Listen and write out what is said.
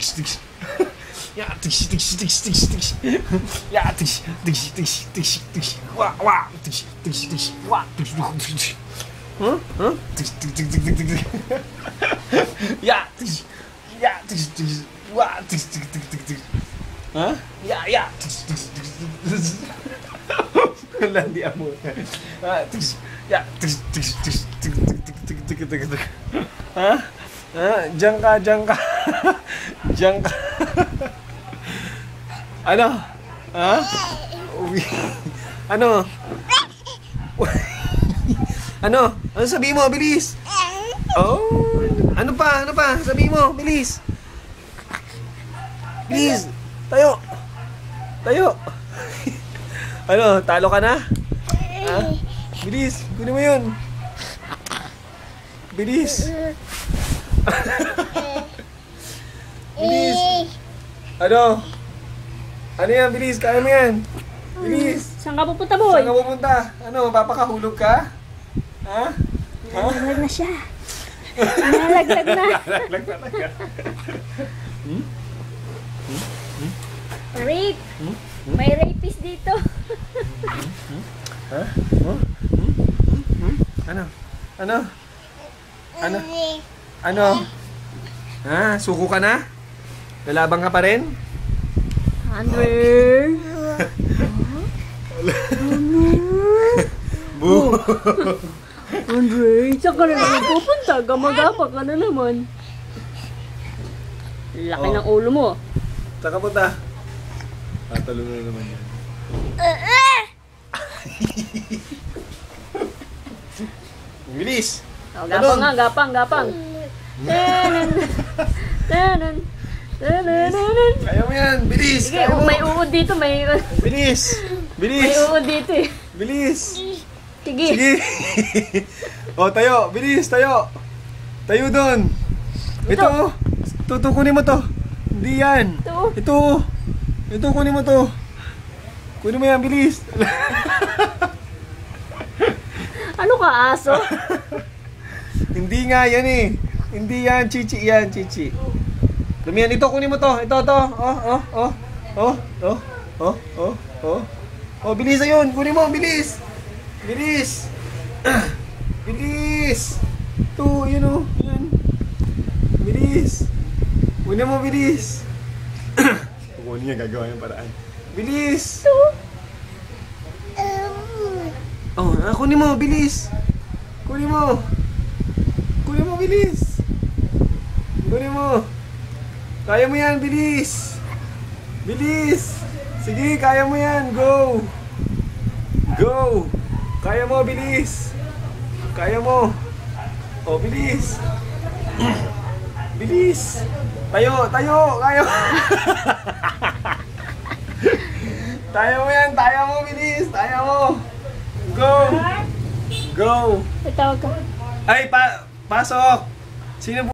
tiks tiks. Ya tiks tiks tiks tiks tiks. Ya tiks tiks tiks tiks tiks. Wah wah tiks tiks tiks. Wah tiks tiks tiks. Huh? Huh? Tiks tiks tiks tiks tiks. Ya tiks. Ya tiks tiks. Wah tiks tiks tiks tiks tiks. Hah? Ya ya tiks tiks tiks tiks. Wala di amo. Ah tiks. Ya tiks tiks tiks tiks tiks tiks tiks tiks tiks. Hah? Ah, diyan ka, diyan ka. Diyan ka. Ano? Ha? Ano? Ano? Ano sabihin mo? Bilis! Oh! Ano pa? Ano pa? Sabihin mo! Bilis! Bilis! Tayo! Tayo! Ano? Talo ka na? Ha? Bilis! Kunin mo yun! Bilis! Bilis! Ano? Ano yan? Bilis! Kaya mo yan! Bilis! Saan ka pupunta, boy? Saan ka pupunta? Ano? Papakahulog ka? Ha? Ha? Nalaglag na siya. Nalaglag na. Nalaglag na talaga. Rape! May rapist dito. Ha? Ano? Ano? Ano? Ano? Ha? Suko ka na? Lalabang ka pa rin? Andre! Boo! Andre, saan ka na naman pupunta? Gamagapa ka na naman. Laki ng ulo mo. Saan ka punta? Tatalo na naman yan. Bilis! Oh, gapang nga, gapang, gapang. Tanan! Tanan! Tanan! Kaya mo yan! Bilis! Sige, Kaya mo! may uod dito, may... Bilis! May Bilis! uod dito eh. Bilis! Sige. Sige! O, tayo! Bilis! Tayo! Tayo doon! Ito! Ito, kunin mo to! Hindi yan! Ito. Ito! Ito, kunin mo to! Kunin mo yan! Bilis! Ano ka, aso? Hindi nga yan eh! Hindi yan! Chichi yan! Chichi! Lumiyan! Ito, kunin mo to! Ito, to! Oh! Oh! Oh! Oh! Oh! Oh! Oh! Oh! Oh! Bilis ayun! Kunin mo! Bilis! Bilis! Bilis! Ito! Yun o! Yan! Bilis! Kunin mo! Bilis! Kung ano yan gagawa yung paraan. Bilis! Oh, kunin mo, bilis. Kunin mo. Kunin mo, bilis. Kunin mo. Kaya mo yan, bilis. Bilis. Sige, kaya mo yan. Go. Go. Kaya mo, bilis. Kaya mo. Oh, bilis. Bilis. Tayo, tayo. Kaya mo. Tayo mo yan, tayo mo, bilis. Tayo mo. Go! Go! May tawag ka. Ay, pasok! Sino